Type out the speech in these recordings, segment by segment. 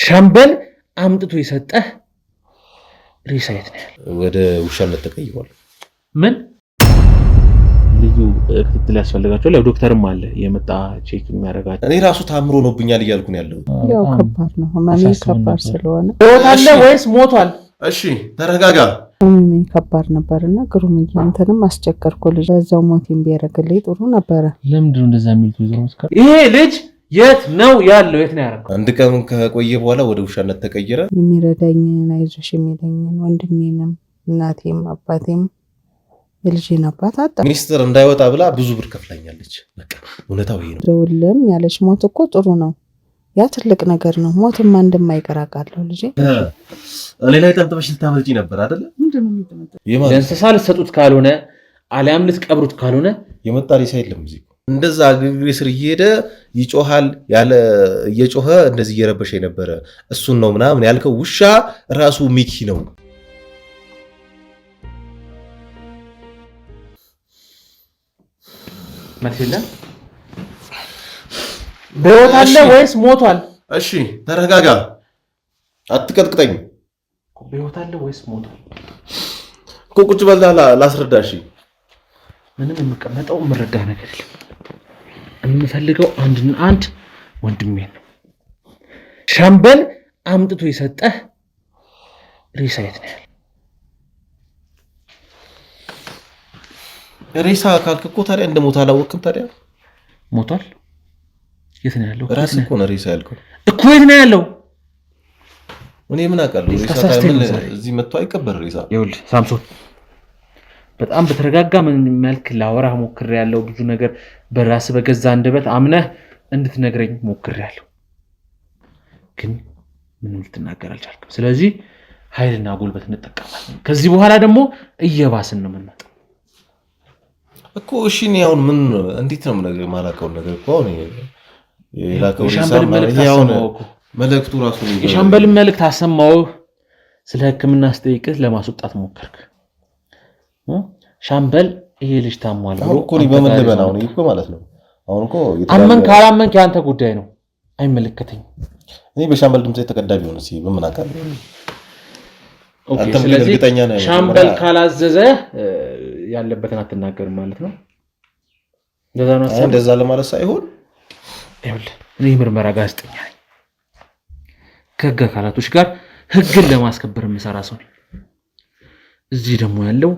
ሻምበል አምጥቶ የሰጠህ ሬሳ የት ነው? ወደ ውሻነት ተቀይሯል። ምን ልዩ ክትትል ያስፈልጋቸዋል። ያው ዶክተርም አለ የመጣ ቼክ የሚያደርጋቸው። እኔ ራሱ ታምሮ ነውብኛል እያልኩ ነው ያለው። ያው ከባድ ነው ማሚ፣ ከባድ ስለሆነ ህይወት አለ ወይስ ሞቷል? እሺ ተረጋጋ። ማሚ ከባድ ነበርና ግሩም እንትንም አስቸገርኩ። ልጅ በዛው ሞቴን ቢያደርግልኝ ጥሩ ነበረ። ለምንድን ነው እንደዛ የሚሉት? ይሄ ልጅ የት ነው ያለው? የት ነው ያደረገው? አንድ ቀን ከቆየ በኋላ ወደ ውሻነት ተቀየረ። የሚረዳኝን አይዞሽ የሚለኝን ወንድሜንም እናቴም አባቴም የልጄን አባት አጣ። ሚኒስትር እንዳይወጣ ብላ ብዙ ብር ከፍላኛለች። በቃ እውነታው ይሄ ነው። ደውልም ያለች ሞት እኮ ጥሩ ነው። ያ ትልቅ ነገር ነው። ሞትማ እንደማይቀር አውቃለሁ ልጄ። እኔ ላይ ጠምጥመሽ ልታመልጪ ነበር አይደለ? ምንድነው የሚጠመጠው? ለእንስሳ ልትሰጡት ካልሆነ አሊያም ልትቀብሩት ካልሆነ የመጣ ሬሳ የለም እዚህ። እንደዛ ግግሬ ስር እየሄደ ይጮሃል ያለ እየጮኸ እንደዚህ እየረበሸ የነበረ እሱን ነው ምናምን ያልከው ውሻ ራሱ ሚኪ ነው። ማትሄላ በህይወት አለ ወይስ ሞቷል? እሺ ተረጋጋ፣ አትቀጥቅጠኝ። በህይወት አለ ወይስ ሞቷል? ቁጭ በል ላስረዳሽ። ምንም የምቀመጠው የምረዳ ነገር የለም። የምፈልገው አንድ ወንድሜ ነው። ሻምበል አምጥቶ የሰጠህ ሬሳ የት ነው ያለው? ሬሳ ካልክ እኮ ታዲያ እንደሞተ አላወቅም። ታዲያ ሞቷል። የት ነው ያለው? ራስህ እኮ ነው ሬሳ ያልከው እኮ። የት ነው ያለው? እኔ ምን አውቃለሁ? ሬሳ እዚህ መጥቶ አይቀበር ሬሳ። ይኸውልህ ሳምሶን፣ በጣም በተረጋጋ መልክ ላወራህ ሞክሬያለሁ። ብዙ ነገር በራስህ በገዛ አንደበት አምነህ እንድትነግረኝ ሞክሬያለሁ፣ ግን ምንም ልትናገር አልቻልክም። ስለዚህ ኃይልና ጉልበት እንጠቀማለን። ከዚህ በኋላ ደግሞ እየባስን ነው የምንመጣው እኮ። እሺ እኔ አሁን ምን እንዴት ነው ነገር ማላውቀውን ነገር እኮ አሁን የላከው መልእክቱ ራሱ የሻምበልን መልእክት አሰማሁህ። ስለ ሕክምና ስጠይቅህ ለማስወጣት ሞከርክ። ሻምበል ይሄ ልጅ ታሟል ብሎ እኮ በምን ልበል አሁን እኮ ማለት ነው። አሁን እኮ አመን ካላመንክ ያንተ ጉዳይ ነው፣ አይመለከተኝም። እኔ በሻምበል ድምጽ ተቀዳሚ ሆነ ሲል በምን አውቃለሁ? ኦኬ፣ ስለዚህ ሻምበል ካላዘዘ ያለበትን አትናገርም ማለት ነው። እንደዛ ለማለት ሳይሆን ይኸውልህ እኔ ምርመራ ጋዜጠኛ ነኝ። ከህግ አካላቶች ጋር ህግን ለማስከበር የምሰራ ሰው ነኝ። እዚህ ደግሞ ያለው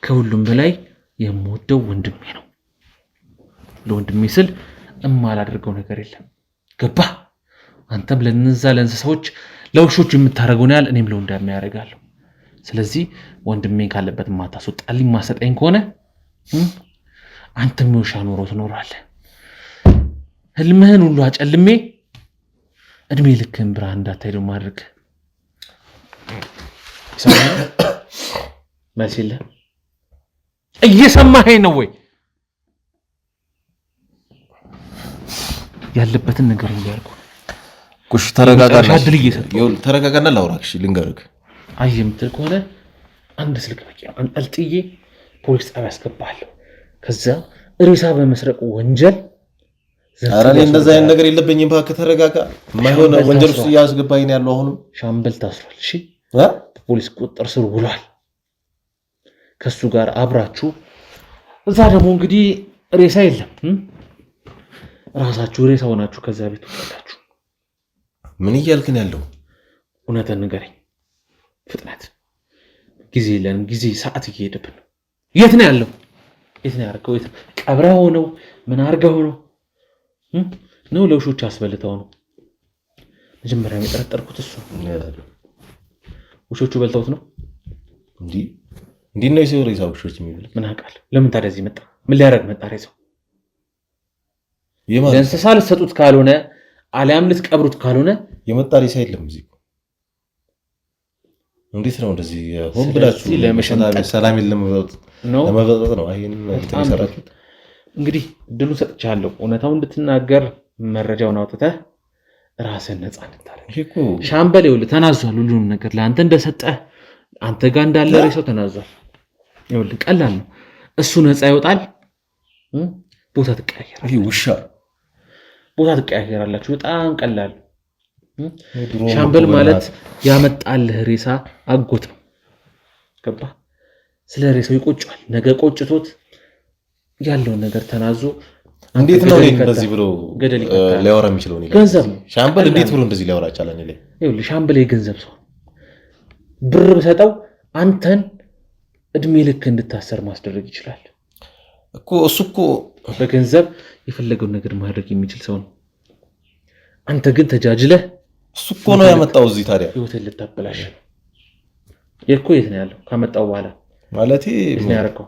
ከሁሉም በላይ የምወደው ወንድሜ ነው። ለወንድሜ ስል እማላደርገው ነገር የለም። ገባህ? አንተም ለነዛ ለእንስሳዎች ለውሾች የምታደርገውን ያህል እኔም ለወንድሜ ያደርጋለሁ። ስለዚህ ወንድሜን ካለበት ማታስወጣልኝ ማሰጠኝ ከሆነ አንተም የውሻ ኑሮ ትኖራለህ። ህልምህን ሁሉ አጨልሜ እድሜ ልክህን ብርሃን እንዳታይ ደግሞ ማድረግ መስለ እየሰማኸኝ ነው ወይ? ያለበትን ነገር እንዲያርጉ ኩሽ ተረጋጋና ላውራክሽ ልንገርክ። አይ የምትል ከሆነ አንድ ስልክ በቂ ነው። አንጠልጥዬ ፖሊስ ጣቢያ አስገባለሁ። ከዛ ሬሳ በመስረቁ ወንጀል አራኔ እንደዛ አይነት ነገር የለብኝም። እባክህ ተረጋጋ። ማይሆነ ወንጀል ውስጥ ያስገባኝ ነው ያለው። አሁንም ሻምበል ታስሯል። እሺ ፖሊስ ቁጥጥር ስር ውሏል። ከሱ ጋር አብራችሁ እዛ ደግሞ እንግዲህ ሬሳ የለም። ራሳችሁ ሬሳ ሆናችሁ ከዛ ቤት ወጣችሁ። ምን እያልክን ያለው? እውነትን ንገረኝ። ፍጥነት ጊዜ የለን። ጊዜ ሰዓት እየሄደብን ነው። የት ነው ያለው? የት ነው ያደረገው? የት ቀብረው ነው? ምን አድርገው ነው? ነው ለውሾች አስበልተው ነው? መጀመሪያ የጠረጠርኩት እሱ ውሾቹ በልተውት ነው። እንዲህ ነው የሰው ሬሳ ውሾች የሚበሉት? ምን አውቃለሁ። ለምን ታዲያ እዚህ መጣ? ምን ሊያደርግ መጣ? ሬሳው ለእንስሳ ልትሰጡት ካልሆነ አሊያም ልትቀብሩት ካልሆነ የመጣ ሬሳ የለም እዚህ። እንዴት ነው እንደዚህ ሆን ብላችሁ ሰላም ለመበጠጥ ነው ይሄን የሰራችሁት? እንግዲህ እድሉ ሰጥቻለሁ። እውነታውን እንድትናገር መረጃውን አውጥተህ ራስህን ነፃ እንድታደርግ። ሻምበል ይኸውልህ ተናዟል። ሁሉንም ነገር ለአንተ እንደሰጠህ አንተ ጋር እንዳለ ሬሳው ተናዟል። ይኸውልህ ቀላል ነው። እሱ ነፃ ይወጣል። ቦታ ትቀያየራለህ። ውሻ ቦታ ትቀያየራላችሁ። በጣም ቀላል። ሻምበል ማለት ያመጣልህ ሬሳ አጎት ነው። ገባ? ስለ ሬሳው ይቆጫል። ነገ ቆጭቶት ያለውን ነገር ተናዞ እንዴት ነው እንደዚህ ብሎ ሊያወራ የሚችለው? ገንዘብ ነው። ሻምበል እንዴት ብሎ እንደዚህ ሊያወራ ይችላል? ይኸውልህ ሻምበል የገንዘብ ሰው ብር ብሰጠው አንተን እድሜ ልክ እንድታሰር ማስደረግ ይችላል እኮ። እሱ እኮ በገንዘብ የፈለገውን ነገር ማድረግ የሚችል ሰው ነው። አንተ ግን ተጃጅለህ እሱ እኮ ነው ያመጣው እዚህ። ታዲያ ህይወትን ልታበላሽ የት ነው ያለው? ካመጣው በኋላ ማለቴ ምን ያደርገው?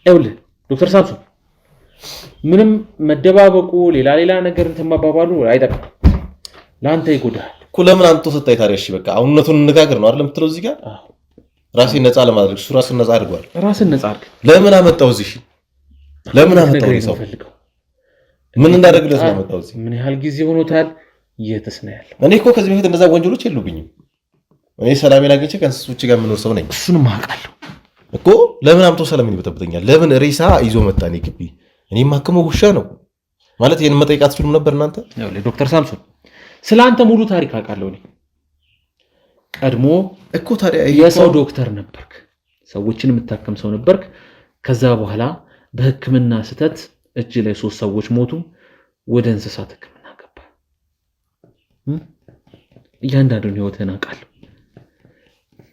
ይኸውልህ ዶክተር ሳምሶን ምንም መደባበቁ ሌላ ነገር እንተማባባሉ አይጠቅም፣ ለአንተ ይጎዳል እኮ። ለምን አንተ ሰጣይ ታዲያ? እሺ በቃ አሁን እውነቱን እንነጋገር ነው አይደል የምትለው እዚህ ጋር? ራሴን ነፃ ለማድረግ እሱ ራስን ነፃ አድርጓል። ራስን ነፃ አድርግ። ለምን አመጣው እዚህ? ለምን አመጣው ሰው? ምን እንዳደረግለት ነው አመጣው እዚህ? ምን ያህል ጊዜ ሆኖታል? የትስ ነው ያለው? እኔ እኮ ከዚህ በፊት እንደዛ ወንጀሎች የሉብኝም። እኔ ሰላሜን አግኝቼ ከእንስሶች ጋር የምኖር ሰው ነኝ። እሱንም አውቃለሁ እኮ። ለምን አምጥቶ ሰላሜን ይበጠብጠኛል? ለምን ሬሳ ይዞ መጣ? እኔ ግቢ እኔ ማከመው ውሻ ነው ማለት ይሄን መጠየቅ አትችሉም ነበር እናንተ? ዶክተር ሳምሶን ስለአንተ ሙሉ ታሪክ አውቃለሁ እኔ። ቀድሞ እኮ ታዲያ የሰው ዶክተር ነበርክ፣ ሰዎችን የምታከም ሰው ነበርክ። ከዛ በኋላ በሕክምና ስህተት እጅ ላይ 3 ሰዎች ሞቱ። ወደ እንስሳት ሕክምና ገባ። እያንዳንዱን ህይወትህን አውቃለሁ።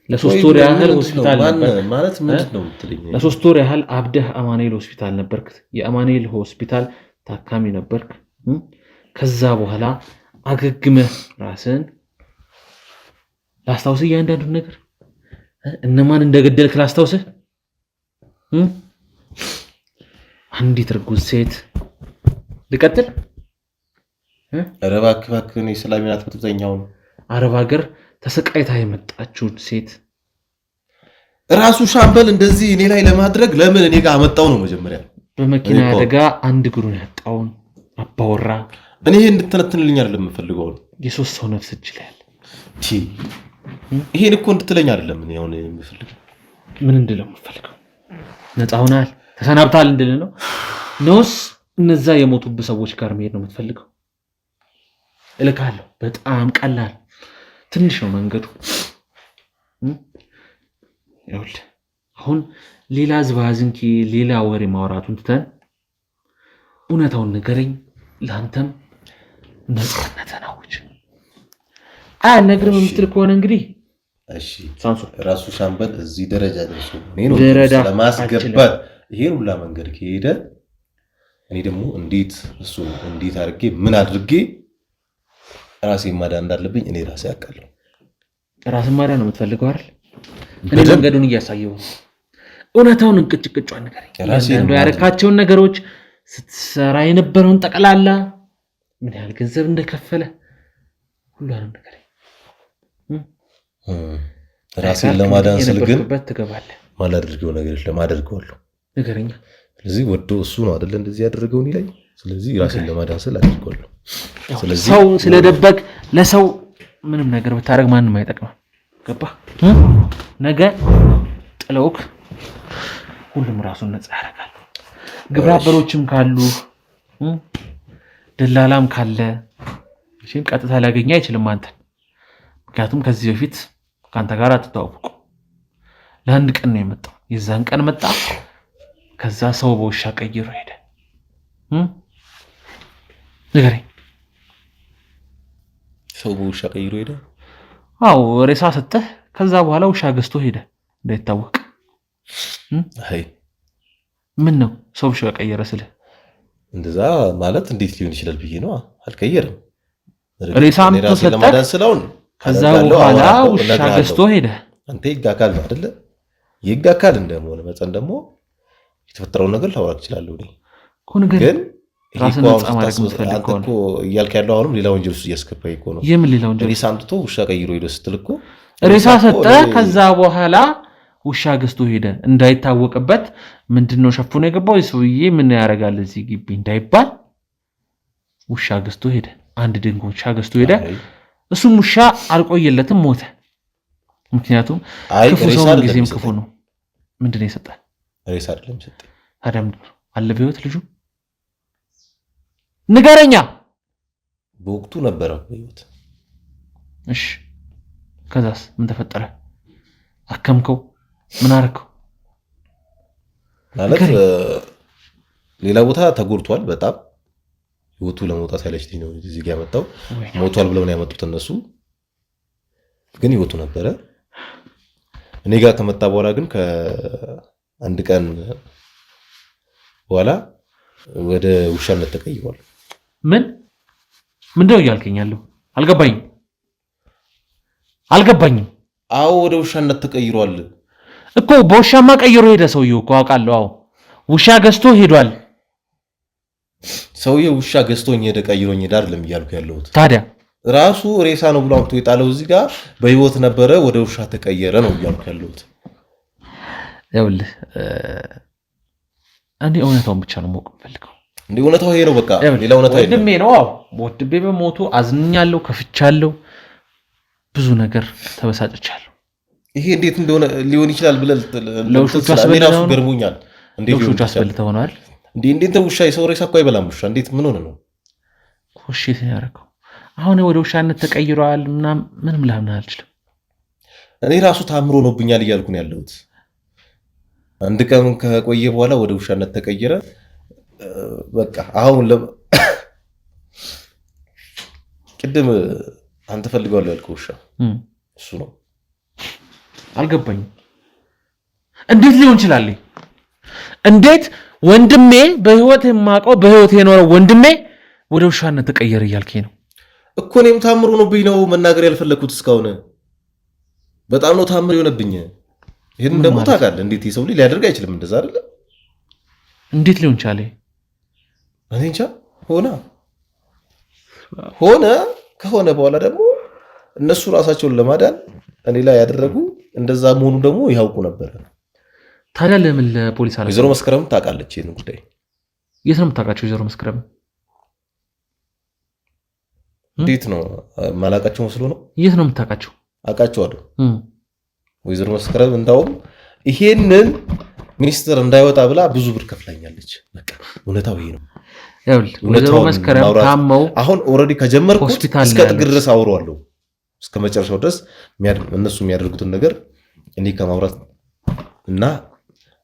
ለ3 ወር ያህል ሆስፒታል ነበር ማለት ምንድን ነው የምትለኝ? ለ3 ወር ያህል አብደህ አማኑኤል ሆስፒታል ነበርክ። የአማኑኤል ሆስፒታል ታካሚ ነበርክ። ከዛ በኋላ አገግመህ ራስን ላስታውስህ፣ እያንዳንዱን ነገር እነማን እንደገደልክ ላስታውስህ። አንዲት እርጉዝ ሴት ልቀጥል? ኧረ እባክህ እኔ ሰላሜን አትበጥብጠኛው ነው። አረብ ሀገር ተሰቃይታ የመጣችውን ሴት ራሱ ሻምበል እንደዚህ እኔ ላይ ለማድረግ ለምን እኔ ጋር አመጣው ነው? መጀመሪያ በመኪና አደጋ አንድ እግሩን ያጣውን አባወራ እኔ ይሄን እንድትነትንልኝ አይደለም የምፈልገው። የ3 ሰው ነፍስ እጅ ላይ አለ። ይሄን እኮ እንድትለኝ አይደለም እኔ አሁን የምፈልገው። ምን እንድለው የምፈልገው? ነፃ ሆናል ተሰናብታል እንድል ነው ነውስ እነዛ የሞቱብህ ሰዎች ጋር መሄድ ነው የምትፈልገው? እልካለሁ። በጣም ቀላል ትንሽ ነው መንገዱ። ይኸውልህ አሁን ሌላ ዝባዝንኪ ሌላ ወሬ ማውራቱን ትተን እውነታውን ንገረኝ። ለአንተም ነፃነትህን አውጅ። አልነግርም የምትል ከሆነ እንግዲህ እሺ ሳምሶን ራሱ ሻምበል እዚህ ደረጃ ደርሶ እኔን ለማስገባት ይሄን ሁላ መንገድ ከሄደ እኔ ደግሞ እንዴት እሱ እንዴት አድርጌ ምን አድርጌ ራሴን ማዳን እንዳለብኝ እኔ ራሴ አውቃለሁ። ራስን ማዳን ነው የምትፈልገው አይደል? እኔ መንገዱን እያሳየው እውነታውን እንቅጭቅጫን ነገር ያንዱ ያረካቸውን ነገሮች ስትሰራ የነበረውን ጠቅላላ ምን ያህል ገንዘብ እንደከፈለ ሁሉንም ነገር ራሴን ለማዳን ስል ግን ትገባለህ። ማላደርገው ነገር ለማደርገዋለሁ ነገርኛ። ስለዚህ ወዶ እሱ ነው አይደል እንደዚህ ያደረገው እኔ ላይ። ስለዚህ ራሴን ለማዳን ስል አድርገዋለሁ። ስለዚህ ሰው ስለደበቅ ለሰው ምንም ነገር ብታረግ ማንም አይጠቅም። ገባ? ነገ ጥለውክ ሁሉም ራሱን ነፃ ያደርጋል። ግብረ አበሮችም ካሉ ደላላም ካለ እሺን ቀጥታ ሊያገኝ አይችልም አንተን። ምክንያቱም ከዚህ በፊት ካንተ ጋር አትተዋወቁ። ለአንድ ቀን ነው የመጣው። የዛን ቀን መጣ። ከዛ ሰው በውሻ ቀይሮ ሄደ። ንገረኝ። ሰው በውሻ ቀይሮ ሄደ? አዎ ሬሳ ሰጠህ። ከዛ በኋላ ውሻ ገዝቶ ሄደ እንዳይታወቅ። አይ ምን ነው ሰው ውሻ ቀየረ ስልህ? እንደዛ ማለት እንዴት ሊሆን ይችላል ብዬ ነው። አልቀየረም። ሬሳም ተሰጠህ። ከዛ በኋላ ውሻ ገዝቶ ሄደ። አንተ የህግ አካል ነው አይደለ? የህግ አካል እንደሆነ መጠን ደግሞ የተፈጠረውን ነገር ላወራክ እችላለሁ። ግን ራስን ነፃ ማድረግ የምትፈልግ ከሆነ እኮ እያልክ ያለው አሁንም ሌላ ወንጀል ውስጥ እያስገባኝ እኮ ነው። የምን ሌላ ወንጀል? ሬሳ አምጥቶ ውሻ ቀይሮ ሄደ ስትል እኮ ሬሳ ሰጠ። ከዛ በኋላ ውሻ ገዝቶ ሄደ እንዳይታወቅበት። ምንድነው ሸፍኖ የገባው? ሰውዬ ምን ያደርጋል እዚህ ግቢ እንዳይባል ውሻ ገዝቶ ሄደ። አንድ ድንግ ውሻ ገዝቶ ሄደ። እሱም ውሻ አልቆየለትም፣ ሞተ። ምክንያቱም ክፉ ሰው ጊዜም ክፉ ነው። ምንድነው የሰጠህ? ሬሳ አይደለም ሰጠኝ። ታዲያ ምንድነው? አለ በህይወት ልጁ? ንገረኛ። በወቅቱ ነበረ በህይወት። እሺ ከዛስ ምን ተፈጠረ? አከምከው? ምን አረከው? ማለት ሌላ ቦታ ተጎድቷል በጣም ህይወቱ ለመውጣት ያለችኝ ነው እዚህ ጋር ያመጣው። ሞቷል ብለው ነው ያመጡት እነሱ፣ ግን ህይወቱ ነበረ። እኔ ጋር ከመጣ በኋላ ግን ከአንድ ቀን በኋላ ወደ ውሻነት ተቀይሯል። ምንድነው እያልከኝ ያለው? አልገባኝም። አዎ ወደ ውሻነት ተቀይሯል እኮ። በውሻማ ቀይሮ ሄደ ሰውየው እኮ አውቃለሁ። አዎ ውሻ ገዝቶ ሄዷል። ሰውየው ውሻ ገዝቶኝ ሄደ ቀይሮኝ ሄደ አይደለም እያልኩ ያለሁት። ታዲያ ራሱ ሬሳ ነው ብሎ አምጥቶ የጣለው እዚህ ጋር በህይወት ነበረ ወደ ውሻ ተቀየረ ነው እያልኩ ያለሁት። ይኸውልህ እኔ እውነታውን ብቻ ነው ማወቅ የምፈልገው። እንዴ እውነታው ይሄ ነው በቃ፣ ሌላ እውነታ የለም። ወንድሜ ነው። አዎ ወንድሜ በሞቱ አዝኛለሁ፣ ከፍቻለሁ፣ ብዙ ነገር ተበሳጭቻለሁ። ይሄ እንዴት እንደሆነ ሊሆን ይችላል ብለህ ለውሾቹ ራሱ ገርሞኛል። ለውሾቹ አስበልተው ነው አይደል? እንዴት ውሻ የሰው ሬሳ እኮ አይበላም። ውሻ እንዴት ምን ሆነ ነው ኮሽት ያደረገው? አሁን ወደ ውሻነት ተቀይሯል ምናምን ምንም ላምን አልችልም። እኔ ራሱ ታምሮ ነውብኛል እያልኩ ነው ያለሁት። አንድ ቀን ከቆየ በኋላ ወደ ውሻነት ተቀየረ። በቃ አሁን ቅድም አንተ ፈልገዋለሁ ያልከው ውሻ እሱ ነው። አልገባኝም። እንዴት ሊሆን ይችላል? እንዴት ወንድሜ በህይወት የማውቀው በህይወት የኖረው ወንድሜ ወደ ውሻነት ተቀየረ እያልከኝ ነው እኮ? እኔም ታምሮ ነውብኝ ነው መናገር ያልፈለኩት እስካሁን። በጣም ነው ታምር የሆነብኝ። ይሄን ደግሞ ታውቃለህ፣ እንዴት የሰው ልጅ ሊያደርግ አይችልም እንደዛ አይደለ? እንዴት ሊሆን ቻለ? እኔ እንጃ። ከሆነ በኋላ ደግሞ እነሱ ራሳቸውን ለማዳን እኔ ላይ ያደረጉ እንደዛ መሆኑ ደግሞ ያውቁ ነበር። ታዲያ ለምን ለፖሊስ አለ? ወይዘሮ መስከረም ታውቃለች ይሄን ጉዳይ። የት ነው የምታውቃቸው ወይዘሮ መስከረም? እንዴት ነው ማላውቃቸው መስሎ ነው? የት ነው የምታውቃቸው? አውቃቸዋለሁ። ወይዘሮ መስከረም እንዳውም ይሄንን ሚኒስትር እንዳይወጣ ብላ ብዙ ብር ከፍላኛለች። በቃ እውነታው ይሄ ነው። ወይዘሮ መስከረም ታመው አሁን ኦልሬዲ ከጀመርኩት እስከ ጥግ ድረስ አውረዋለሁ። እስከ መጨረሻው ድረስ እነሱ የሚያደርጉትን ነገር እኔ ከማውራት እና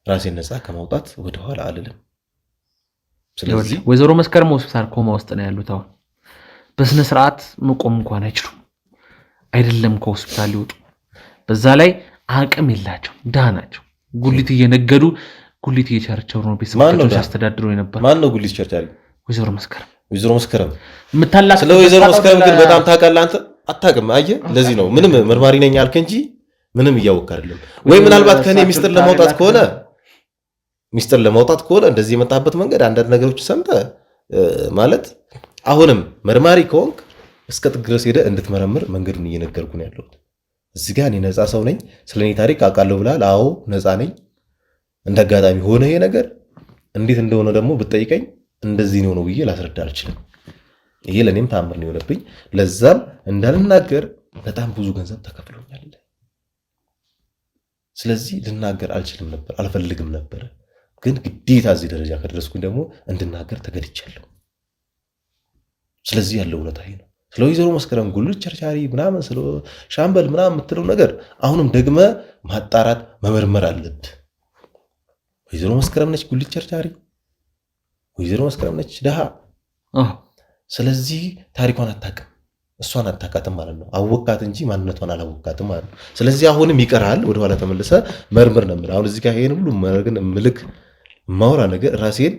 ራሴን ነፃ ከማውጣት ወደኋላ አልልም። ስለዚህ ወይዘሮ መስከረም ሆስፒታል ኮማ ውስጥ ነው ያሉት። አሁን በስነ ስርዓት መቆም እንኳን አይችሉም። አይደለም ከሆስፒታል ሊወጡ፣ በዛ ላይ አቅም የላቸው፣ ድሃ ናቸው። ጉሊት እየነገዱ ጉሊት እየቸረቸሩ ነው ቤተሰቦቻቸው ሲያስተዳድሩ የነበር። ማን ነው ጉሊት ቸርቻሪ? ወይዘሮ መስከረም። ወይዘሮ መስከረም ስለ ወይዘሮ መስከረም ግን በጣም ታውቃለህ አንተ። አታውቅም። አየህ፣ ለዚህ ነው ምንም መርማሪ ነኝ አልክ እንጂ ምንም እያወቅህ አይደለም። ወይ ምናልባት ከኔ ሚስጥር ለማውጣት ከሆነ እንደዚህ የመጣበት መንገድ አንዳንድ ነገሮች ሰምተህ ማለት አሁንም መርማሪ ከሆንክ እስከ ጥግ ድረስ ሄደህ እንድትመረምር መንገዱን እየነገርኩ ነው ያለሁት። እዚህ ጋር እኔ ነፃ ሰው ነኝ፣ ስለኔ ታሪክ አውቃለሁ ብለሃል። አዎ ነፃ ነኝ። እንደ አጋጣሚ ሆነ ይሄ ነገር። እንዴት እንደሆነ ደግሞ ብትጠይቀኝ እንደዚህ ነው ብዬ ላስረዳ አልችልም። ይሄ ለኔም ታምር ነው የሆነብኝ። ለዛም እንዳልናገር በጣም ብዙ ገንዘብ ተከፍሎኛል። ስለዚህ ልናገር አልችልም ነበር፣ አልፈልግም ነበር። ግን ግዴታ እዚህ ደረጃ ከደረስኩኝ ደግሞ እንድናገር ተገድቻለሁ። ስለዚህ ያለው እውነታ ይሄ ነው። ስለ ወይዘሮ መስከረም ጉልት ቸርቻሪ ምናምን ስለ ሻምበል ምናምን የምትለው ነገር አሁንም ደግመ ማጣራት መመርመር አለብህ። ወይዘሮ መስከረም ነች ጉልት ቸርቻሪ፣ ወይዘሮ መስከረም ነች ድሃ። ስለዚህ ታሪኳን አታውቅም፣ እሷን አታውቃትም ማለት ነው። አወቃት እንጂ ማንነቷን አላወቃትም ማለት ነው። ስለዚህ አሁንም ይቀራል፣ ወደኋላ ተመልሰ መርምር ነው። አሁን እዚህ ጋር ይሄን ሁሉ ማድረግን ምልክ ማውራ ነገር ራሴን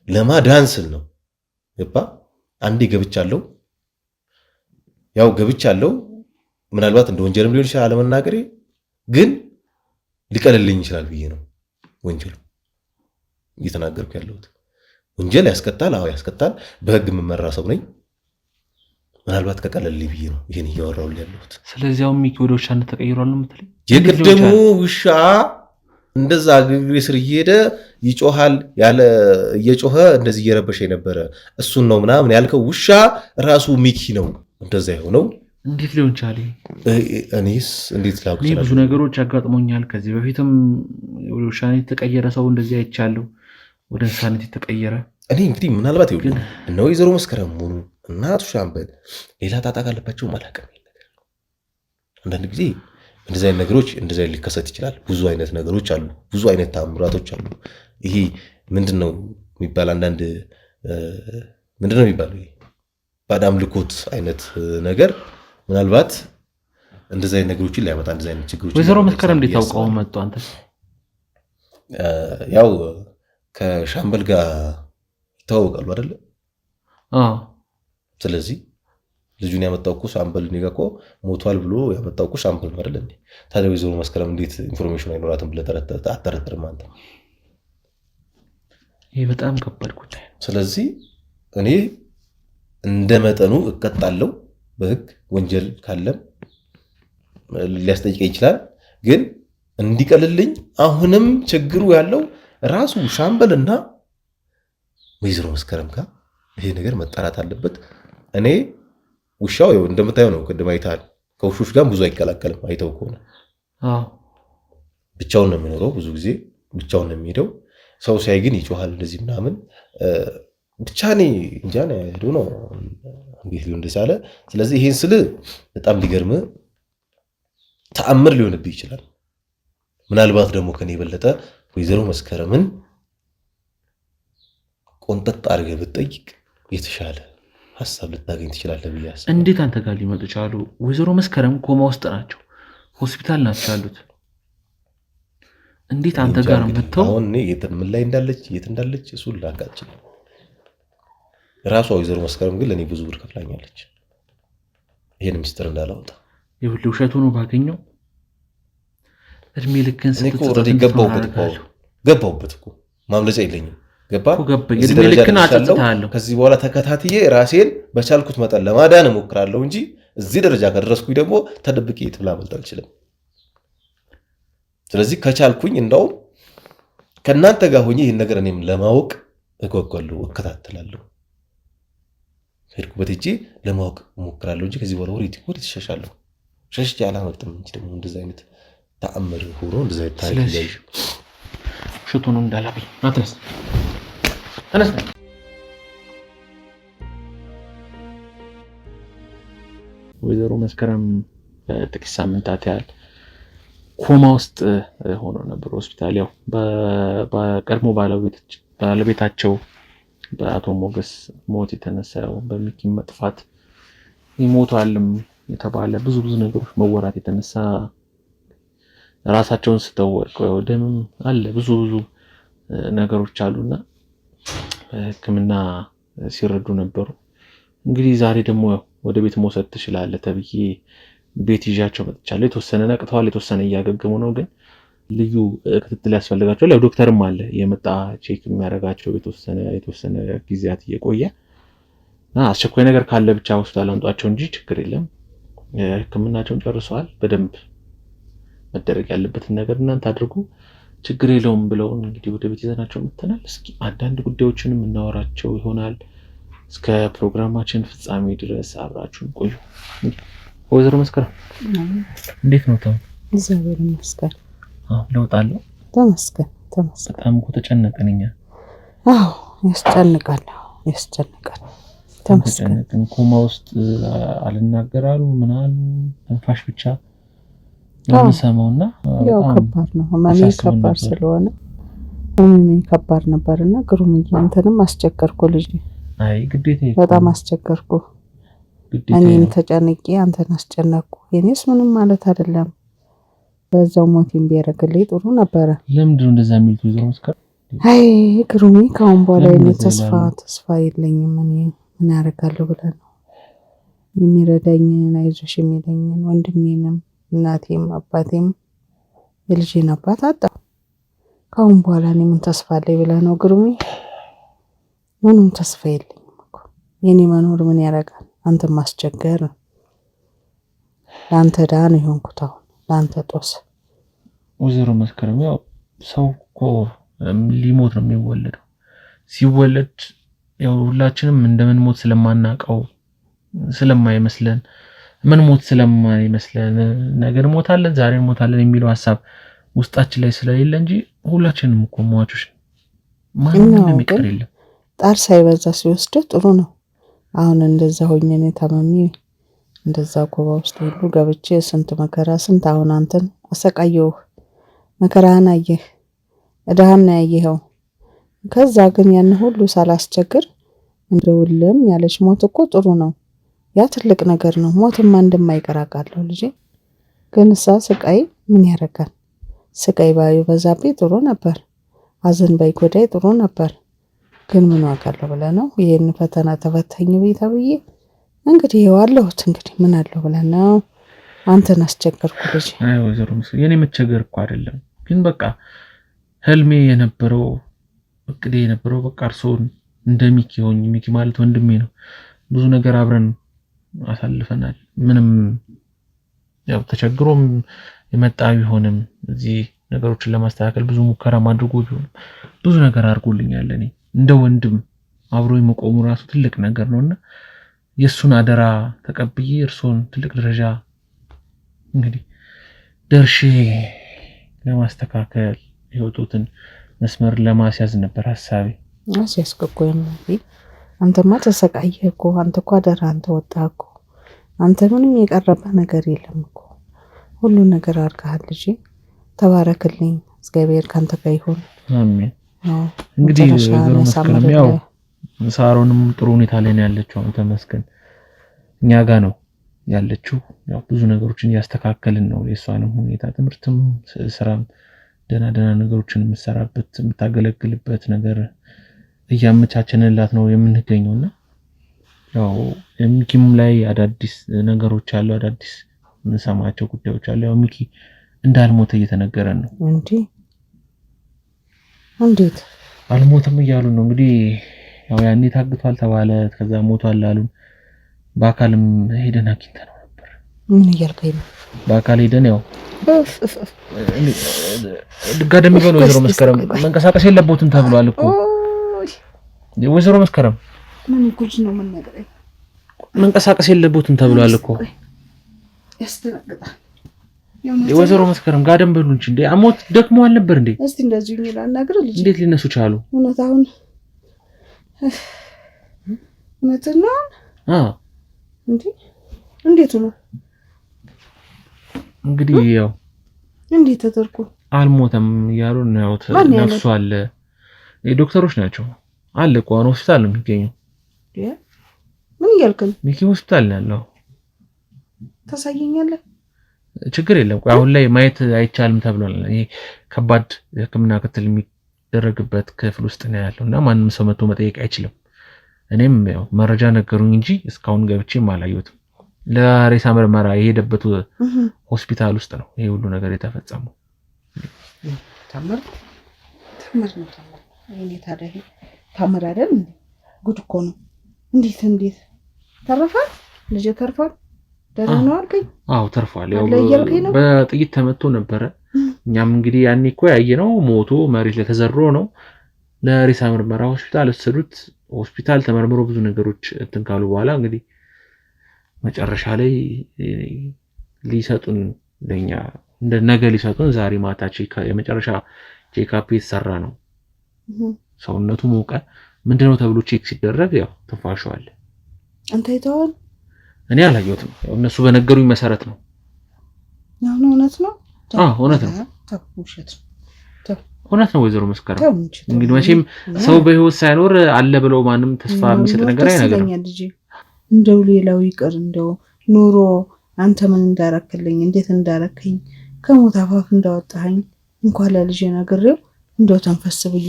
ለማዳን ስል ነው። ገባ? አንዴ ገብቻለሁ፣ ያው ገብቻለሁ። ምናልባት እንደ ወንጀልም ሊሆን ይችላል አለመናገሬ፣ ግን ሊቀልልኝ ይችላል ብዬ ነው ወንጀሉ እየተናገርኩ ያለሁት። ወንጀል ያስቀጣል፣ አዎ ያስቀጣል። በህግ የምመራ ሰው ነኝ። ምናልባት ከቀለልኝ ብዬ ነው ይሄን እያወራሁልህ ያለሁት። ስለዚህ አሁን ሚኪ ወደ ውሻነት ተቀይሯል ነው የምትለኝ? የቅድሙ ውሻ እንደዛ ግግሬ ስር እየሄደ ይጮሃል፣ ያለ እየጮኸ እንደዚህ እየረበሸ የነበረ እሱን ነው ምናምን ያልከው ውሻ ራሱ ሚኪ ነው እንደዛ የሆነው። እንዴት ሊሆን ቻለ? እኔስ እንዴት ላውቅ ይችላል? ብዙ ነገሮች አጋጥሞኛል። ከዚህ በፊትም ወደ ውሻነት የተቀየረ ሰው እንደዚህ አይቻለሁ። ወደ እንስሳነት የተቀየረ እኔ እንግዲህ ምናልባት ይኸውልህ እነ ወይዘሮ መስከረም ሆኑ እና አቶ ሻምበል ሌላ ጣጣ ካለባቸው አላውቅም። አንዳንድ ጊዜ እንደዚህ አይነት ነገሮች እንደዚህ ሊከሰት ይችላል። ብዙ አይነት ነገሮች አሉ፣ ብዙ አይነት ታምራቶች አሉ። ይሄ ምንድነው የሚባል አንዳንድ ምንድነው የሚባለው ባዕድ አምልኮት አይነት ነገር ምናልባት እንደዚህ አይነት ነገሮችን ሊያመጣ እንደዚህ አይነት ችግሮች ወይዘሮ መስከረም እንዴት ታውቀው መጡ? አንተ ያው ከሻምበል ጋር ይተዋወቃሉ አይደለ? ስለዚህ ልጁን ያመጣው እኮ ሻምበል እኔ ጋር እኮ ሞቷል ብሎ ያመጣው እኮ ሻምበል ነው አይደል እንዴ? ታዲያ ወይዘሮ መስከረም እንዴት ኢንፎርሜሽን አይኖራትም ብለህ አትጠረጥርም አንተ? ይሄ በጣም ከባድ ጉዳይ። ስለዚህ እኔ እንደ መጠኑ እቀጣለሁ። በህግ ወንጀል ካለም ሊያስጠይቀኝ ይችላል። ግን እንዲቀልልኝ አሁንም ችግሩ ያለው ራሱ ሻምበልና ወይዘሮ መስከረም ጋር ይሄ ነገር መጣራት አለበት። እኔ ውሻው እንደምታየው ነው። ቅድም አይተሃል። ከውሾች ጋር ብዙ አይቀላቀልም። አይተው ከሆነ ብቻውን ነው የሚኖረው። ብዙ ጊዜ ብቻውን ነው የሚሄደው። ሰው ሲያይ ግን ይጮሃል እንደዚህ ምናምን። ብቻ እኔ እንጃ ነው እንዴት ሊሆን እንደቻለ። ስለዚህ ይሄን ስል በጣም ሊገርም ተአምር ሊሆንብህ ይችላል። ምናልባት ደግሞ ከኔ የበለጠ ወይዘሮ መስከረምን ቆንጠጥ አድርገህ ብትጠይቅ የተሻለ ሀሳብ ልታገኝ ትችላለህ ብዬ አስባለሁ። እንዴት አንተ ጋር ሊመጡ ቻሉ? ወይዘሮ መስከረም ኮማ ውስጥ ናቸው፣ ሆስፒታል ናቸው ያሉት። እንዴት አንተ ጋር መጥተው? አሁን እኔ ምን ላይ እንዳለች የት እንዳለች እሱን ላቃችን። ራሷ ወይዘሮ መስከረም ግን ለእኔ ብዙ ብር ከፍላኛለች፣ ይሄን ምስጢር እንዳላወጣ። ይኸውልህ ውሸት ሆኖ ባገኘው እድሜ ልክን ስትጽፍ ገባሁበት እኮ ማምለጫ የለኝም። ገባ እድሜ ልክን አጥጥታለሁ። ከዚህ በኋላ ተከታትዬ ራሴን በቻልኩት መጠን ለማዳን እሞክራለሁ እንጂ እዚህ ደረጃ ከደረስኩኝ ደግሞ ተደብቄ የት ብላ መልጥ አልችልም። ስለዚህ ከቻልኩኝ እንደውም ከእናንተ ጋር ሆኜ ይህን ነገር እኔም ለማወቅ እጓጓለሁ፣ እከታተላለሁ። ሄድኩበት እጄ ለማወቅ እሞክራለሁ እንጂ ከዚህ በኋላ ወደ ትሸሻለሁ። ሸሽቼ አላመልጥም እንጂ ደግሞ እንደዚህ አይነት ተአምር ሆኖ እንደዚህ አይነት ታሪክ ላይ ሽቱን እንዳላብኝ አትረስ ተነስ። ወይዘሮ መስከረም በጥቂት ሳምንታት ያህል ኮማ ውስጥ ሆኖ ነበር ሆስፒታል። ያው በቀድሞ ባለቤታቸው በአቶ ሞገስ ሞት የተነሳው በሚኪ መጥፋት ይሞታልም የተባለ ብዙ ነገሮች መወራት የተነሳ ራሳቸውን ስተው ወድቀው ደምም አለ ብዙ ነገሮች አሉና ሕክምና ሲረዱ ነበሩ። እንግዲህ ዛሬ ደግሞ ወደ ቤት መውሰድ ትችላለህ ተብዬ ቤት ይዣቸው መጥቻለሁ። የተወሰነ ነቅተዋል፣ የተወሰነ እያገገሙ ነው። ግን ልዩ ክትትል ያስፈልጋቸዋል። ያው ዶክተርም አለ የመጣ ቼክ የሚያደርጋቸው የተወሰነ ጊዜያት እየቆየ አስቸኳይ ነገር ካለ ብቻ ሆስፒታል አምጧቸው እንጂ ችግር የለም። ሕክምናቸውን ጨርሰዋል። በደንብ መደረግ ያለበትን ነገር እናንተ አድርጉ፣ ችግር የለውም ብለው እንግዲህ ወደ ቤት ይዘናቸው መጥተናል። እስኪ አንዳንድ ጉዳዮችንም እናወራቸው ይሆናል። እስከ ፕሮግራማችን ፍጻሜ ድረስ አብራችሁን ቆዩ። ወይዘሮ መስከረም እንዴት ነው? እግዚአብሔር ይመስገን። ለውጥ አለው? ተመስገን። በጣም እኮ ተጨነቅን እኛ። ያስጨንቃል። ተመስገን። ኮማ ውስጥ አልናገራሉ ምናሉ ትንፋሽ ብቻ የምሰማውና ያው ከባድ ነው። ህመሜ ከባድ ስለሆነ ህመሜ ከባድ ነበርና ግሩምዬ አንተንም አስቸገርኩ ልጅ። አይ ግዴታ በጣም አስቸገርኩ። እኔም ተጨንቄ አንተን አስጨነቅኩ። የኔስ ምንም ማለት አይደለም። በዛው ሞቴን ቢያደርግልኝ ጥሩ ነበረ። ለምንድን ነው እንደዛ የሚሉት ወይዘሮ መስከረም? አይ ግሩሜ ካሁን በኋላ እኔ ተስፋ የለኝም። እኔ ምን ያደርጋለሁ ብለህ ነው የሚረዳኝን አይዞሽ የሚለኝን ወንድሜንም እናቴም አባቴም የልጄን አባት አጣሁ። ካሁን በኋላ እኔ ምን ተስፋ አለኝ ብለህ ነው ግሩሜ? ምንም ተስፋ የለኝም እኮ የኔ መኖር ምን ያደርጋል? አንተ ማስቸገር ለአንተ ዳን ይሆንኩት አሁን ለአንተ ጦስ። ወይዘሮ መስከረም ያው ሰው እኮ ሊሞት ነው የሚወለደው። ሲወለድ ያው ሁላችንም እንደምንሞት ስለማናውቀው ስለማይመስለን ምንሞት ስለማይመስለን ነገ እንሞታለን ዛሬ እንሞታለን የሚለው ሐሳብ ውስጣችን ላይ ስለሌለ እንጂ ሁላችንም እኮ ሟቾች ማንም የሚቀር የለም። ጣር ሳይበዛ ሲወስደው ጥሩ ነው። አሁን እንደዛ ሆኜ ነው ታመሚ እንደዛ ጎባ ውስጥ ሁሉ ገብቼ ስንት መከራ ስንት አሁን አንተን አሰቃየሁህ። መከራህን አየህ፣ እዳህን ያየኸው። ከዛ ግን ያን ሁሉ ሳላስቸግር እንደውልም ያለች ሞት እኮ ጥሩ ነው። ያ ትልቅ ነገር ነው። ሞትማ እንደማይቀር አውቃለሁ ልጄ። ግን እሳ ስቃይ ምን ያደርጋል? ስቃይ ባይበዛብኝ ጥሩ ነበር። ሐዘን ባይጎዳይ ጥሩ ነበር። ግን ምን ዋጋለሁ ብለህ ነው ይሄን ፈተና ተፈተኝ ብዬ እንግዲህ ይኸው አለሁት። እንግዲህ ምን አለው ብለህ ነው አንተን አስቸገርኩ ልጄ። አይ ወይዘሮ መስፍን የኔ መቸገር እኮ አይደለም። ግን በቃ ህልሜ የነበረው እቅዴ የነበረው በቃ እርሶን እንደ ሚኪ ሆኜ፣ ሚኪ ማለት ወንድሜ ነው። ብዙ ነገር አብረን አሳልፈናል። ምንም ያው ተቸግሮም የመጣ ቢሆንም እዚህ ነገሮችን ለማስተካከል ብዙ ሙከራ ማድረጉ ቢሆንም ብዙ ነገር አድርጎልኛል። እኔ እንደ ወንድም አብሮ የመቆሙ ራሱ ትልቅ ነገር ነውና የሱን አደራ ተቀብዬ እርሶን ትልቅ ደረጃ እንግዲህ ደርሼ ለማስተካከል ህይወቱን መስመር ለማስያዝ ነበር ሐሳቤ። አስያስከኮኝ አንተማ ተሰቃየህ እኮ። አንተ እኮ አደራ አንተ ወጣህ እኮ። አንተ ምንም የቀረበ ነገር የለም እኮ። ሁሉ ነገር አድርገሃል ልጄ። ተባረክልኝ። እግዚአብሔር ካንተ ጋር ይሁን። አሜን። እንግዲህ መስከረም ያው ሳሮንም ጥሩ ሁኔታ ላይ ነው ያለችው። ተመስገን እኛ ጋር ነው ያለችው። ያው ብዙ ነገሮችን እያስተካከልን ነው። የሷንም ሁኔታ ትምህርትም ስራም ደህና ነገሮችን የምትሰራበት የምታገለግልበት ነገር እያመቻቸንላት ነው የምንገኘውና ያው ሚኪም ላይ አዳዲስ ነገሮች አሉ። አዳዲስ የምንሰማቸው ጉዳዮች አሉ። ያው ሚኪ እንዳልሞተ እየተነገረን ነው። እንዴት አልሞተም እያሉ ነው እንግዲህ። ያው ያኔ ታግቷል ተባለ፣ ከዛ ሞቷል አሉን። በአካልም ሄደን አግኝተነው ነበር። ምን እያልከኝ ነው? በአካል ሄደን ያው ድጋደም ይገሉ ወይዘሮ መስከረም መንቀሳቀስ የለቦትም ተብሏል እኮ። ወይዘሮ መስከረም ምን ጉጅ ነው የምንነግረኝ? መንቀሳቀስ የለቦትም ተብሏል እኮ። ያስተናግጣል። ወይዘሮ መስከረም ጋደም በሉ እንጂ እንዴ! አሞት ደክሞ አልነበር እንዴ? እስቲ እንደዚህ ይላል ነገር ልጅ እንዴት ሊነሱ ቻሉ? እውነት አሁን እውነት ነው። እንዴት ነው እንግዲህ ያው እንዴት ተደርኩ አልሞተም እያሉ ነው። ነፍሱ አለ። ዶክተሮች ናቸው አለ እኮ አሁን ሆስፒታል ነው የሚገኘው። ምን እያልከኝ? ሚኪ ሆስፒታል ነው ያለው። ታሳየኛለህ? ችግር የለም። አሁን ላይ ማየት አይቻልም ተብሏል። ይሄ ከባድ ሕክምና ክትትል የሚደረግበት ክፍል ውስጥ ነው ያለውና ማንም ሰው መጥቶ መጠየቅ አይችልም። እኔም ያው መረጃ ነገሩኝ እንጂ እስካሁን ገብቼም አላየሁትም። ለሬሳ ምርመራ የሄደበት ሆስፒታል ውስጥ ነው ይሄ ሁሉ ነገር የተፈጸመው። ታምር ነው። እኔ ታዲያ ታምር አይደል? ጉድ እኮ ነው። እንዴት ተረፋል? ልጅ ተርፏል? ደህና ነው አልከኝ? አዎ ተርፏል። ያው በጥይት ተመቶ ነበረ። እኛም እንግዲህ ያኔ እኮ ያየነው ሞቶ መሬት ላይ ተዘሮ ነው። ለሬሳ ምርመራ ሆስፒታል ወሰዱት። ሆስፒታል ተመርምሮ ብዙ ነገሮች እንትን ካሉ በኋላ እንግዲህ መጨረሻ ላይ ሊሰጡን ለኛ እንደ ነገ ሊሰጡን ዛሬ ማታ የመጨረሻ ቼክአፕ የተሰራ ነው። ሰውነቱ ሞቀ። ምንድነው ተብሎ ቼክ ሲደረግ ያው ትንፋሹ አለ። አንተ አይተኸዋል? እኔ አላየሁትም። ያው እነሱ በነገሩኝ መሰረት ነው። ያው እውነት ነው። እውነት ነው። ውሸት እውነት ነው። ወይዘሮ መስከረም እንግዲህ መቼም ሰው በህይወት ሳይኖር አለ ብለው ማንም ተስፋ የሚሰጥ ነገር አይነገርም። እንደው ሌላው ይቅር እንደው ኑሮ አንተ ምን እንዳረክልኝ እንዴት እንዳረከኝ ከሞት አፋፍ እንዳወጣኸኝ እንኳን ለልጄ ነግሬው እንደው ተንፈስ ብዬ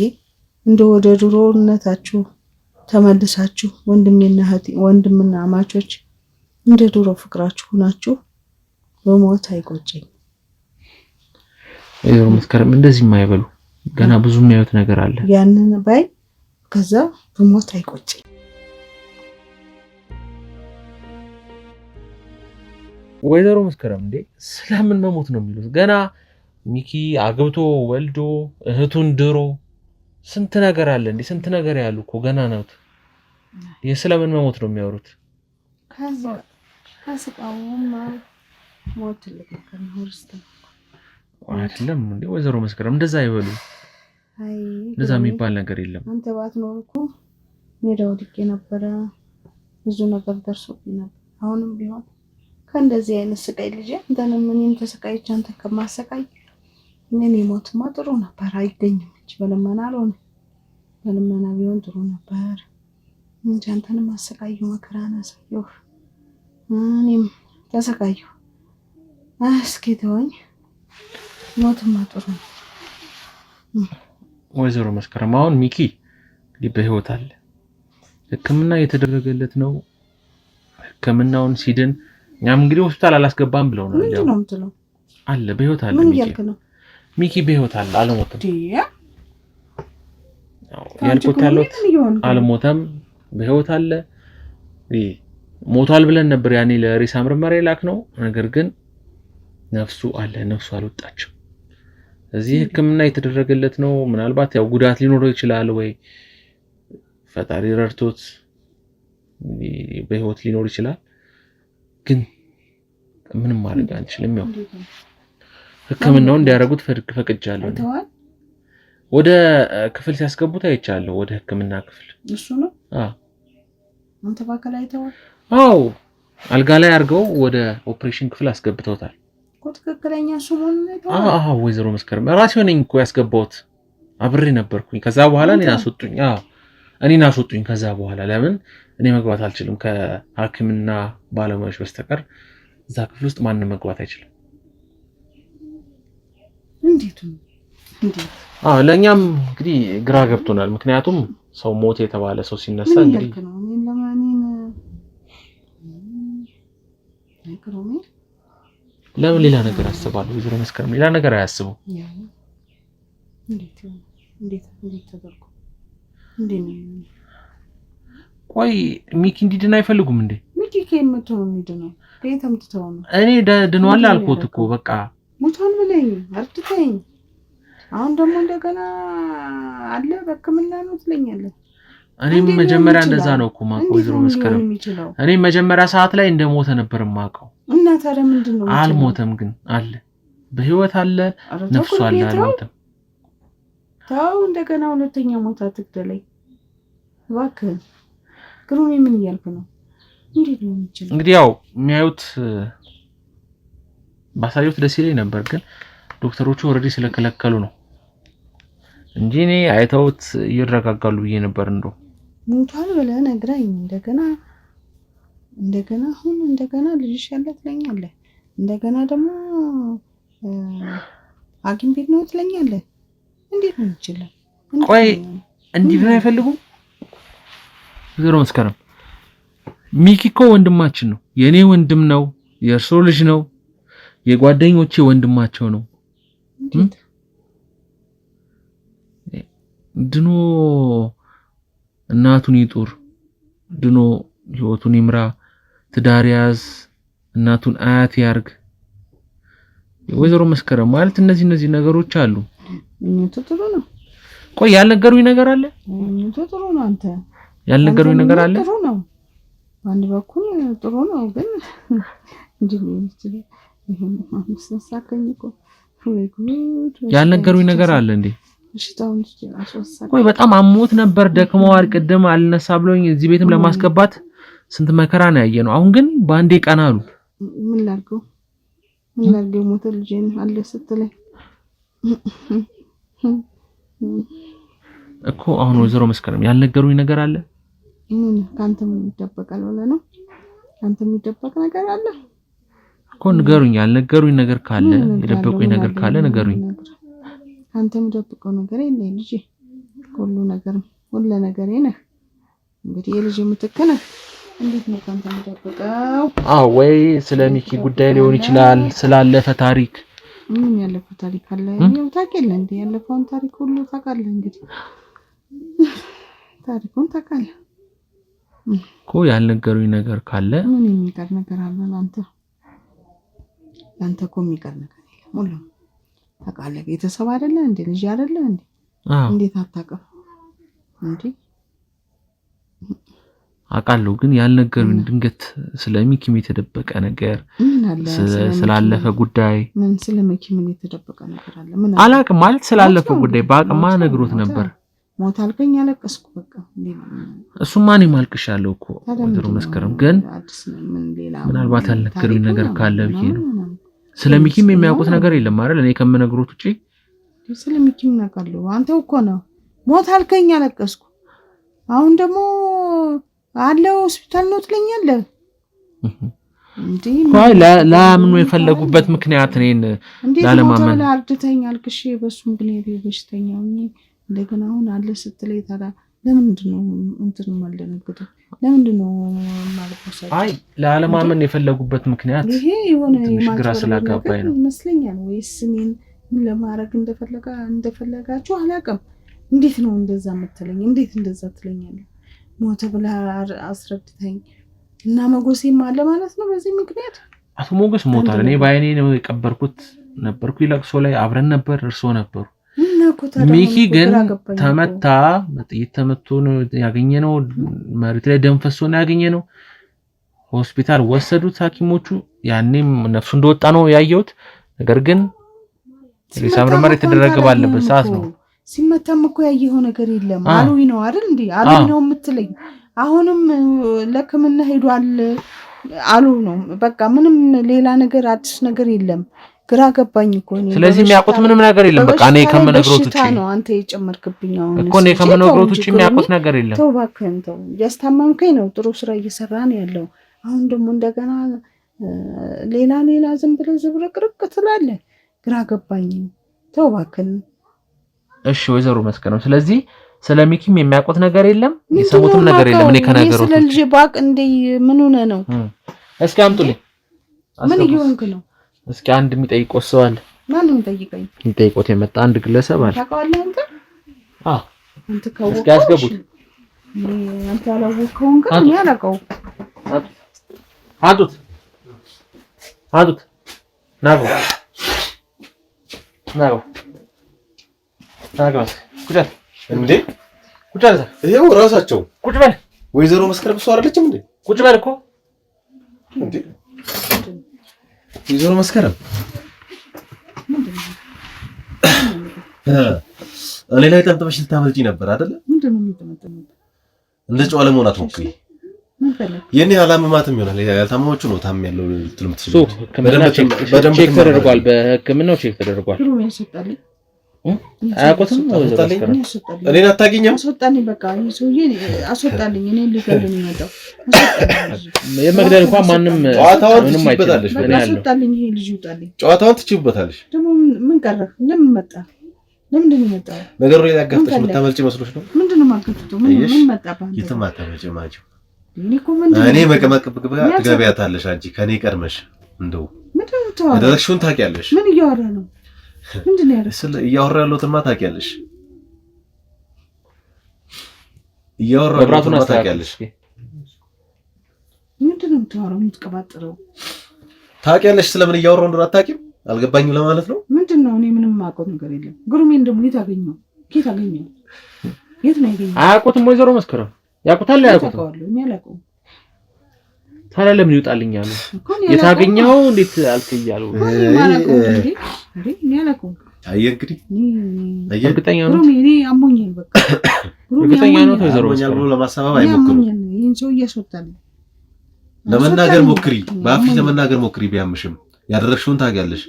እንደው ወደ ድሮነታችሁ ተመልሳችሁ ወንድምና አማቾች እንደ ድሮ ፍቅራችሁ ናችሁ በሞት አይቆጨኝ። ወይዘሮ መስከረም እንደዚህ የማይበሉ ገና ብዙ የሚያዩት ነገር አለ። ያንን ባይ ከዛ በሞት አይቆጨኝ። ወይዘሮ መስከረም እንዴ ስለምን መሞት ነው የሚሉት? ገና ሚኪ አግብቶ ወልዶ እህቱን ድሮ ስንት ነገር አለ እንዴ! ስንት ነገር ያሉ እኮ ገና ነው። ስለምን መሞት ነው የሚያወሩት? ከስቃውማ ሞት ለከን ሆርስተ አይደለም እንዴ ወይዘሮ መስከረም እንደዛ አይበሉ። እንደዛ የሚባል ነገር የለም። አንተ ባትኖር እኮ ሜዳ ወድቄ ነበረ። ብዙ ነገር ደርሶብኝ ነበር። አሁንም ቢሆን ከእንደዚህ አይነት ስቃይ ልጅ አንተንም እኔም ተሰቃይቼ አንተ ከማሰቃይ እኔ ሞትማ ጥሩ ነበር። አይገኝም እንጂ በልመና አልሆነ። በልመና ቢሆን ጥሩ ነበር እንጂ አንተንም አሰቃየሁ፣ መከራን አሳየሁ፣ እኔም ተሰቃየሁ። እስኪ ተወኝ። ሞትማ ጥሩ ነው። ወይዘሮ መስከረም አሁን ሚኪ እንግዲህ በህይወት አለ። ሕክምና እየተደረገለት ነው። ሕክምናውን ሲድን እኛም እንግዲህ ሆስፒታል አላስገባም ብለው ነው እንዴ? አለ በህይወት አለ። ሚኪ በህይወት አለ፣ አልሞተም። ያልኩት ያለው አልሞተም፣ በህይወት አለ። ሞቷል ብለን ነበር ያኔ ለሬሳ ምርመራ የላክነው። ነገር ግን ነፍሱ አለ፣ ነፍሱ አልወጣችም። እዚህ ሕክምና እየተደረገለት ነው። ምናልባት ያው ጉዳት ሊኖረው ይችላል ወይ ፈጣሪ ረድቶት በህይወት ሊኖር ይችላል። ግን ምንም ማድረግ አንችልም። ያው ሕክምናውን እንዲያደርጉት ፈቅጃለሁ። ወደ ክፍል ሲያስገቡት አይቻለሁ። ወደ ሕክምና ክፍል እሱ ነው። አንተ ባከላ አይተዋል? አዎ አልጋ ላይ አድርገው ወደ ኦፕሬሽን ክፍል አስገብተውታል። ትክክለኛ ሱሙን ነው። ወይዘሮ መስከረም ራሴ ነኝ እኮ ያስገባሁት፣ አብሬ ነበርኩኝ። ከዛ በኋላ እኔን አስወጡኝ። ከዛ በኋላ ለምን እኔ መግባት አልችልም፣ ከሐኪምና ባለሙያዎች በስተቀር እዛ ክፍል ውስጥ ማንም መግባት አይችልም። እንዴት? ለእኛም እንግዲህ ግራ ገብቶናል። ምክንያቱም ሰው ሞት የተባለ ሰው ሲነሳ እንግዲህ ለምን ሌላ ነገር አስባለሁ። ወይዘሮ መስከረም ሌላ ነገር አያስቡ። ቆይ ሚኪ እንዲድን አይፈልጉም እንዴ? ሚኪ ከመተው እንዲድነው ከየተምትተው ነው። እኔ ድኗል አልኩት እኮ በቃ ሞቷል ብለኝ አርትተኝ። አሁን ደግሞ እንደገና አለ በሕክምና ነው ትለኛለህ። እኔም መጀመሪያ እንደዛ ነው እኮ ማውቀው ወይዘሮ መስከረም። እኔም መጀመሪያ ሰዓት ላይ እንደሞተ ነበር ማውቀው። እና ታዲያ ምንድነው? አልሞተም ግን አለ፣ በህይወት አለ፣ ነፍሱ አለ፣ አልሞተም። ታው እንደገና ሁለተኛ ሞታ ትግደለኝ እባክህ። ግሩሜ ምን እያልክ ነው? እንዴት ነው የሚችለው? እንግዲህ ያው የሚያዩት ባሳዩት ደስ ይለኝ ነበር፣ ግን ዶክተሮቹ ኦልሬዲ ስለከለከሉ ነው እንጂ እኔ አይተውት ይረጋጋሉ ብዬ ነበር። እንደው ሞቷል ብለህ ነግራኝ እንደገና አሁን እንደገና ልጅሽ ያለ ትለኛለህ። እንደገና ደግሞ ሐኪም ቤት ነው ትለኛለህ። እንዴት ነው የሚችለው? ቆይ እንዲህ ነው አይፈልጉም? ወይዘሮ መስከረም ሚኪ እኮ ወንድማችን ነው፣ የኔ ወንድም ነው፣ የእርሶ ልጅ ነው፣ የጓደኞቼ ወንድማቸው ነው። ድኖ እናቱን ይጡር፣ ድኖ ህይወቱን ይምራ፣ ትዳር ያዝ፣ እናቱን አያት ያርግ። ወይዘሮ መስከረም ማለት እነዚህ ነገሮች አሉ። ምንቱ ጥሩ ነው። ቆይ ያልነገሩኝ ነገር አለ? ምንቱ ጥሩ ነው። አንተ ያልነገሩኝ ነገር አለ? ጥሩ ነው። አንድ በኩል ጥሩ ነው፣ ግን እንዴ ያልነገሩኝ ነገር አለ እንዴ? እሺ ታውን ቆይ በጣም አሞት ነበር፣ ደክመዋል። ቅድም አልነሳ ብሎኝ እዚህ ቤትም ለማስገባት ስንት መከራ ነው ያየነው። አሁን ግን ባንዴ ቀና አሉ። ምን ላድርገው ሞተ ልጄን አለ ስትለኝ እኮ አሁን ወይዘሮ መስከረም ያልነገሩኝ ነገር አለ? ካንተ ምን ይደበቃል ብለህ ነው? ካንተ የሚደበቅ ነገር አለ እኮ ንገሩኝ። ያልነገሩኝ ነገር ካለ የደበቁኝ ነገር ካለ ንገሩኝ። ካንተ የሚደበቀው ነገር የለም ልጄ። ሁሉ ነገር ነህ። እንግዲህ የልጅ ምትክ ነህ። እንዴት ነው ካንተ የሚደበቀው? ወይ ስለ ሚኪ ጉዳይ ሊሆን ይችላል፣ ስላለፈ ታሪክ። ምን ያለፈ ታሪክ አለ? ያው ታውቂያለህ እንዴ? ያለፈውን ታሪክ ሁሉ ታውቃለህ። እንግዲህ ታሪኩን ታውቃለህ እኮ። ያልነገሩኝ ነገር ካለ ምን የሚቀር ነገር አለ? ላንተ እኮ የሚቀር ነገር የለም። ሁሉም ታውቃለህ። ቤተሰብ አይደለ እንዴ? ልጅ አይደለ እንዴ? እንዴት አታውቅም እንዴ? አውቃለሁ፣ ግን ያልነገሩኝ ድንገት ስለ ሚኪም የተደበቀ ነገር ስላለፈ ጉዳይ ምን ስለ ሚኪም የተደበቀ ነገር አለ? ምን አላውቅም። ማለት ስላለፈ ጉዳይ በአቅማ ነግሮት ነበር። ሞት አልከኝ አለቀስኩ። በቃ እሱማ እኔም አልቅሻለሁ እኮ ወይዘሮ መስከረም፣ ግን ምናልባት ያልነገሩኝ ነገር ካለ ብዬ ነው። ስለሚኪም የሚያውቁት ነገር የለም አይደል? እኔ ከምነግሮት ውጪ ስለሚኪም እናውቃለሁ። አንተው እኮ ነው ሞት አልከኝ አለቀስኩ። አሁን ደግሞ አለው ሆስፒታል ነው ትለኛለህ እንዴ? ላምኑ የፈለጉበት ምክንያት እኔን ላለማመን አርድተኛ አልክሽ በሱ ምክንያት በሽተኛ ሆኜ እንደገና አሁን አለ ስትለኝ ታዲያ ለምንድን ነው እንትን ማለነገደ ለምንድን ነው ማለት ነው? አይ ላለማመን የፈለጉበት ምክንያት ይሄ የሆነ ግራ ስላጋባኝ ነው ይመስለኛል። ወይስ እኔን ምን ለማድረግ እንደፈለጋችሁ አላውቅም። እንዴት ነው እንደዛ የምትለኝ? እንዴት እንደዛ ትለኛለህ? ሞተ ብላ አስረድተኝ እና መጎሴም አለ ማለት ነው በዚህ ምክንያት። አቶ ሞገስ ሞታል። እኔ ባይኔ ነው የቀበርኩት ነበርኩ። ለቅሶ ላይ አብረን ነበር፣ እርሶ ነበሩ። ሚኪ ግን ተመታ፣ በጥይት ተመቶ ነው ያገኘነው። መሬት ላይ ደም ፈሶ ነው ያገኘነው። ሆስፒታል ወሰዱት ሐኪሞቹ። ያኔም ነፍሱ እንደወጣ ነው ያየሁት። ነገር ግን ሬሳ ምርመራ የተደረገ ባለበት ሰዓት ነው። ሲመታም እኮ ያየኸው ነገር የለም አሉኝ ነው አይደል እንዴ? አሉኝ ነው የምትለኝ። አሁንም ለሕክምና ሄዷል አሉ ነው። በቃ ምንም ሌላ ነገር አዲስ ነገር የለም። ግራ ገባኝ እኮ ነው። ስለዚህ የሚያውቁት ምንም ነገር የለም። በቃ እኔ ከምነግሮት ውጪ ነው አንተ የጨመርክብኝ። አሁን እኮ እኔ ከምነግሮት ውጪ የሚያውቁት ነገር የለም። ተው እባክህን ተው። ያስታመምከኝ ነው። ጥሩ ስራ እየሰራ ነው ያለው። አሁን ደግሞ እንደገና ሌላ ዝም ብለህ ዝብርቅርቅ ትላለህ። ግራ ገባኝ። ተው እባክህን። እሺ ወይዘሮ መስከረም፣ ስለዚህ ስለሚኪም የሚያውቁት ነገር የለም፣ የሰሙትም ነገር የለም። እኔ ከነገሩት ስለ ልጅ ባቅ እንደ ምን ሆነ ነው? እስኪ አምጡልኝ። ምን እየሆንክ ነው? እስኪ አንድ የሚጠይቀው ሰው አለ። ማን ነው የሚጠይቀኝ? የሚጠይቆት የመጣ አንድ ግለሰብ አለ። ታውቀዋለህ አንተ? አዎ አንተ ካወቅህ እስኪ አስገቡት። አንተ ያላወቅከውን ግን እኔ አላውቀውም። አጡት ናጎ ቁጭ እንዴ ቁጭ በል። ይሄው ራሳቸው ቁጭ በል። ወይዘሮ መስከረም እሷ አይደለችም እንዴ? ቁጭ በል እኮ እንዴ ወይዘሮ መስከረም እኔ ላይ ጠምጥመሽ ልታመልጪ ነበር አይደለ? ምንድነው የምትመጣው? እንደ ጨዋ ለመሆን አትሞክሪ። የኔ አላመማትም ይሆናል። ያልታመመችው ነው ታም ያለው ልትልም ትችላለች። በደንብ ቼክ ተደርጓል። በሕክምናው ቼክ ተደርጓል። አያውቁትም። እኔን አታገኘም። አስወጣልኝ፣ በቃ ሰውዬ አስወጣልኝ። እኔ ልገልኝ ነው የመግደል እንኳን ማንም ጨዋታውን ትችይበታለሽ። አስወጣልኝ፣ ይሄ ልጅ ይውጣልኝ። ጨዋታውን ትችይበታለሽ። ደግሞ ምን ቀረህ? ለምን መጣ? ለምንድን ነው የመጣው? ነገሩ ላይ ያጋፍተሽ የምታመልጪ መስሎሽ ነው? ምንድን ነው የማጋፍተው? ምን መጣ? የትም አታመልጪም ማጂው። እኔ መቀመቅ ትገቢያታለሽ አንቺ ከኔ ቀድመሽ። እንደው ያደረግሽውን ታውቂያለሽ። ምን እያወራህ ነው? ምንድን ነው ያደረግሽው? እያወራህ ያለሁትማ ታውቂያለሽ። እያወራህ ያለሁትማ ታውቂያለሽ። ምንድን ነው የምታወራው? የምትቀባጥረው ታውቂያለሽ። ስለምን እያወራሁ እንደሆነ አታውቂም? አልገባኝም ለማለት ነው። ምንድን ነው? እኔ ምንም የማውቀው ነገር የለም። ግሩሜን ደግሞ የት አገኘው? የት አገኘው? የት ነው ያገኘው? አያውቁትም። ወይዘሮ መስከረም ያውቁታል? አያውቁትም? እኔ አላውቀውም። ታዲያ ለምን ይውጣልኛል? የታገኘው እንዴት አልከያሉ? አየህ እንግዲህ እርግጠኛ ነው። እኔ አሞኛል። በቃ እርግጠኛ ነው። ወይዘሮ መስከረም ብሎ ለማሳበብ አይሞክሩ። ይሄን ሰው እያስወጣል። ለመናገር ሞክሪ፣ በአፍሽ ለመናገር ሞክሪ። ቢያምሽም ያደረግሽውን ታውቂያለሽ።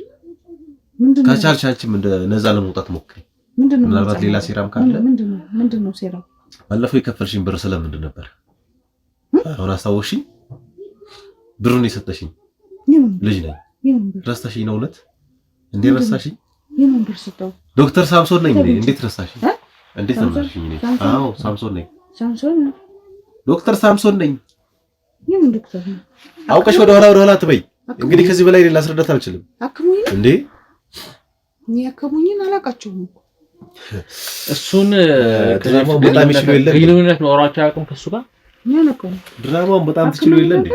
ከቻልሽ አንቺም ነፃ ለመውጣት ሞክሪ። ምናልባት ሌላ ሴራም ካለ ምንድነው ሴራው? ባለፈው የከፈልሽኝ ብር ስለምንድን ነበር? አሁን አስታወስሽኝ? ብሩን የሰጠሽኝ ልጅ ነኝ። ረስተሽኝ ነው? እውነት እንዴ ረሳሽኝ? የምን ብር ሰጠው? ዶክተር ሳምሶን ነኝ። እንዴት ረሳሽኝ? እንዴት ረሳሽኝ? አዎ ሳምሶን ነኝ። ሳምሶን ዶክተር ሳምሶን ነኝ። የምን ዶክተር ነው? አውቀሽ ወደ ኋላ አትበይ። እንግዲህ ከዚህ በላይ ሌላ አስረዳት አልችልም። አክሙኝ እንዴ እኔ አክሙኝን አላውቃቸውም። እሱን ድራማውን በጣም ይችሉ የለ ግንኙነት ኖሯቸው አያውቁም ከሱ ጋር። ምን አላውቀውም። ድራማውን በጣም ትችሉ የለ እንዴ?